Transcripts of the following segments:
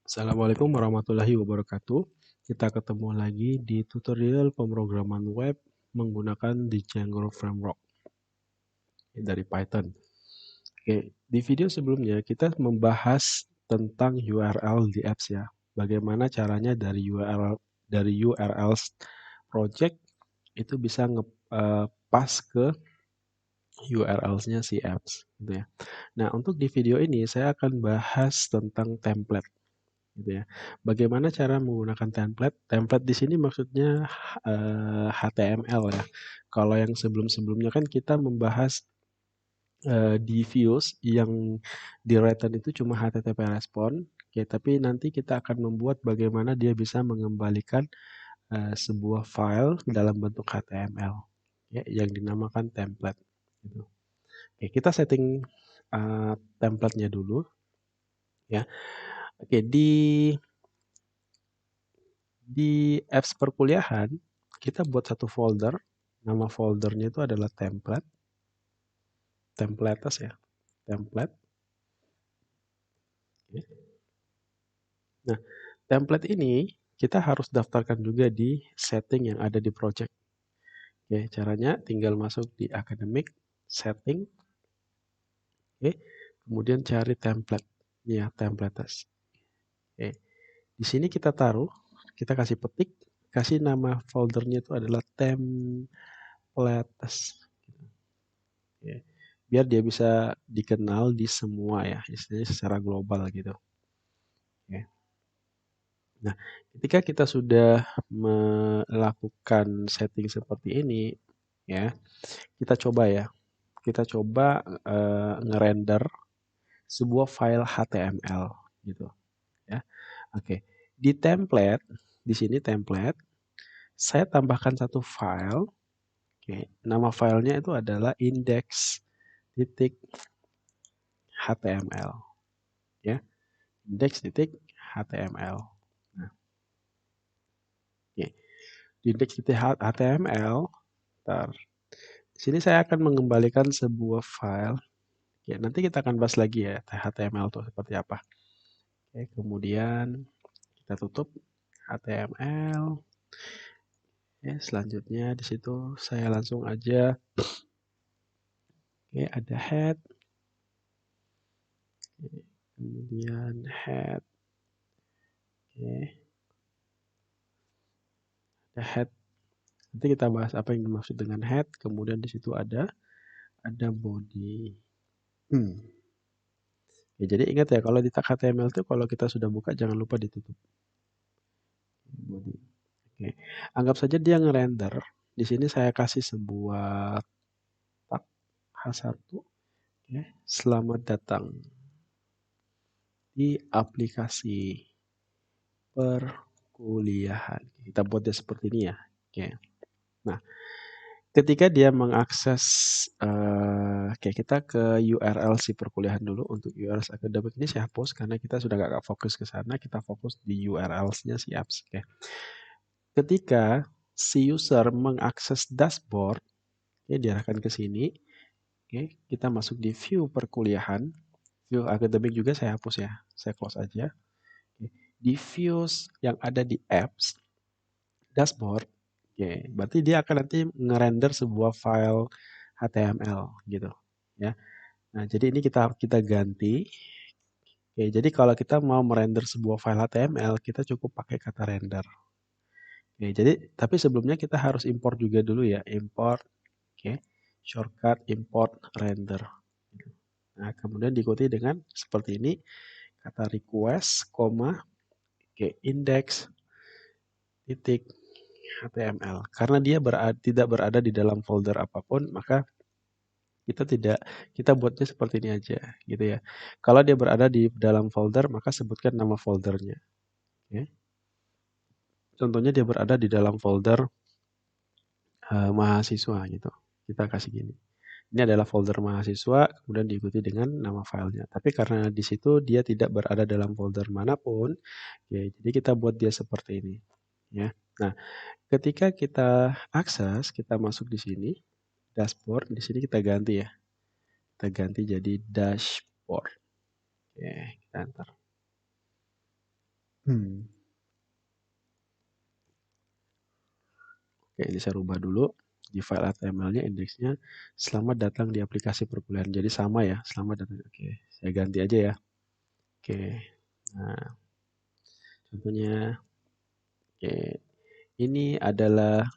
Assalamualaikum warahmatullahi wabarakatuh. Kita ketemu lagi di tutorial pemrograman web menggunakan Django Framework dari Python. Oke, di video sebelumnya kita membahas tentang URL di apps ya. Bagaimana caranya dari URL project itu bisa ngepas ke URL-nya si apps gitu ya. Nah, untuk di video ini saya akan bahas tentang template gitu ya. Bagaimana cara menggunakan template? Template di sini maksudnya HTML ya. Kalau yang sebelum-sebelumnya kan kita membahas di views yang di return itu cuma HTTP respon. Oke, tapi nanti kita akan membuat bagaimana dia bisa mengembalikan sebuah file dalam bentuk HTML ya, yang dinamakan template. Gitu. Oke, kita setting template-nya dulu ya. Oke, di apps perkuliahan, kita buat satu folder. Nama foldernya itu adalah template. Templates ya. Template. Nah, template ini kita harus daftarkan juga di setting yang ada di project. Oke, caranya tinggal masuk di academic, setting. Oke, kemudian cari template. Ya, templates. Oke, di sini kita taruh, kita kasih petik, kasih nama foldernya itu adalah templates. Ya, biar dia bisa dikenal di semua ya, istilahnya secara global gitu. Ya. Nah, ketika kita sudah melakukan setting seperti ini, ya, kita coba ya, kita coba ngerender sebuah file HTML gitu, ya. Oke, di template, di sini template, saya tambahkan satu file. Oke, nama filenya itu adalah index.html, ya. Index.html. Nah, oke. Di index.html, di sini saya akan mengembalikan sebuah file. Ya, nanti kita akan bahas lagi ya, HTML itu seperti apa. Oke, kemudian kita tutup HTML. Oke, selanjutnya di situ saya langsung aja. Oke, ada head. Oke, kemudian head. Oke, ada head. Nanti kita bahas apa yang dimaksud dengan head. Kemudian di situ ada body. Ya, jadi ingat ya, kalau di tag HTML itu kalau kita sudah buka jangan lupa ditutup. Body. Oke. Anggap saja dia ngerender. Di sini saya kasih sebuah tag H1. Oke. Selamat datang di aplikasi perkuliahan. Kita buat dia seperti ini ya. Oke. Nah, ketika dia mengakses kayak kita ke URL si perkuliahan dulu. Untuk URL akademik ini saya hapus karena kita sudah gak fokus ke sana, kita fokus di URL-nya si apps. Oke. Ketika si user mengakses dashboard, oke, diarahkan ke sini. Oke, kita masuk di view perkuliahan. View akademik juga saya hapus ya, saya close aja. Oke. Di views yang ada di apps dashboard, oke, berarti dia akan nanti ngerender sebuah file HTML gitu ya. Nah, jadi ini kita ganti. Oke, jadi kalau kita mau merender sebuah file HTML, kita cukup pakai kata render. Oke, jadi tapi sebelumnya kita harus import juga dulu ya, import. Oke, shortcut import render. Nah, kemudian diikuti dengan seperti ini, kata request, oke, index, titik, HTML. Karena dia tidak berada di dalam folder apapun, maka kita buatnya seperti ini aja, gitu ya. Kalau dia berada di dalam folder, maka sebutkan nama foldernya. Oke. Contohnya dia berada di dalam folder mahasiswa gitu. Kita kasih gini. Ini adalah folder mahasiswa, kemudian diikuti dengan nama filenya. Tapi karena di situ dia tidak berada dalam folder manapun, ya, jadi kita buat dia seperti ini. Ya. Nah, ketika kita akses, kita masuk di sini, dashboard, di sini kita ganti ya. Kita ganti jadi dashboard. Oke, kita enter. Hmm. Oke, ini saya rubah dulu. Di file HTML-nya indeksnya selamat datang di aplikasi perkuliahan. Jadi sama ya, selamat datang. Oke, saya ganti aja ya. Oke, nah contohnya, oke, ini adalah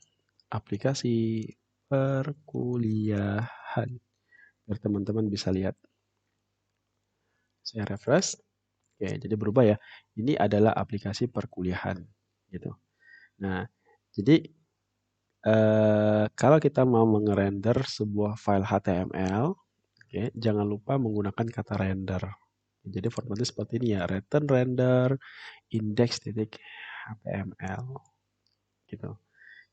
aplikasi perkuliahan. Biar teman-teman bisa lihat. Saya refresh. Oke, jadi berubah ya. Ini adalah aplikasi perkuliahan, gitu. Nah, jadi kalau kita mau mengerender sebuah file HTML, oke, jangan lupa menggunakan kata render. Jadi formatnya seperti ini ya, return render index.html, gitu.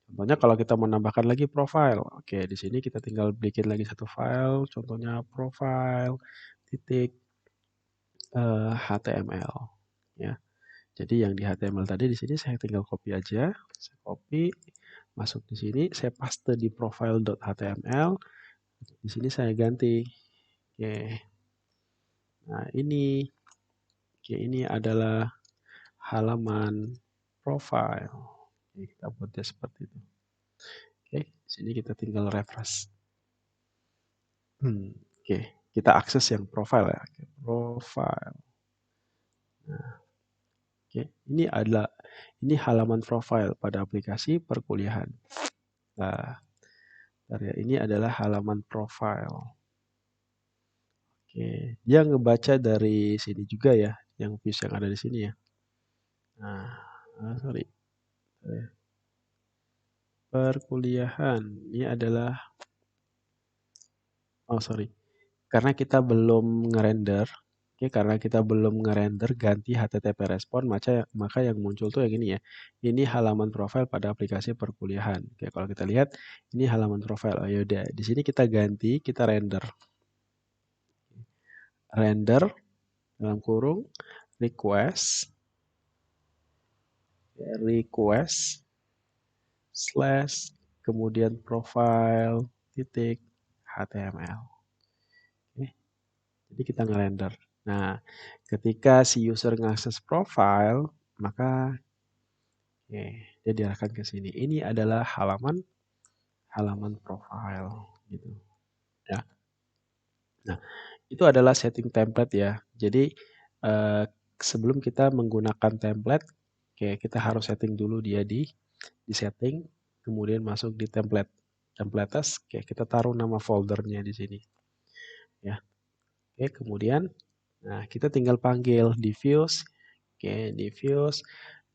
Contohnya kalau kita mau menambahkan lagi profile, oke, di sini kita tinggal bikin lagi satu file, contohnya profile titik HTML, ya. Jadi yang di HTML tadi di sini saya tinggal copy aja, saya copy, masuk di sini, saya paste di profile.html, di sini saya ganti. Oke. Nah, ini adalah halaman profile. Oke, kita buat dia seperti itu. Oke, di sini kita tinggal refresh. Oke, kita akses yang profile ya. Oke, profile. Nah, oke, ini halaman profile pada aplikasi perkuliahan. Nah, ini adalah halaman profile. Oke, dia ngebaca dari sini juga ya, yang views yang ada di sini ya. Nah, sorry. Perkuliahan, ini adalah, oh sorry, karena kita belum ngerender, oke, karena kita belum ngerender ganti HTTP respon, maka yang muncul tuh yang ini ya. Ini halaman profil pada aplikasi perkuliahan. Oke, kalau kita lihat, ini halaman profil. Oh yaudah, di sini kita ganti, kita render. Render, dalam kurung, request, slash, kemudian profile, titik, HTML. Oke, jadi kita ngerender. Nah, ketika si user ngakses profile, maka dia diarahkan ke sini. Ini adalah halaman profile gitu ya. Nah, itu adalah setting template ya. Jadi sebelum kita menggunakan template, kita harus setting dulu dia di setting, kemudian masuk di template. Templates, kita taruh nama foldernya di sini ya. Oke, kemudian nah kita tinggal panggil di views. Oke, di views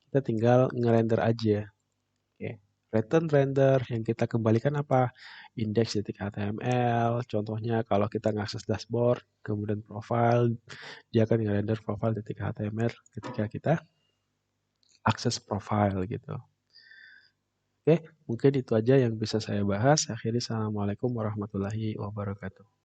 kita tinggal ngerender aja. Oke, return render yang kita kembalikan apa? Index.html. Contohnya kalau kita ngakses dashboard, kemudian profile, dia akan ngerender profile.html ketika kita akses profile gitu. Oke, mungkin itu aja yang bisa saya bahas. Akhirnya, assalamualaikum warahmatullahi wabarakatuh.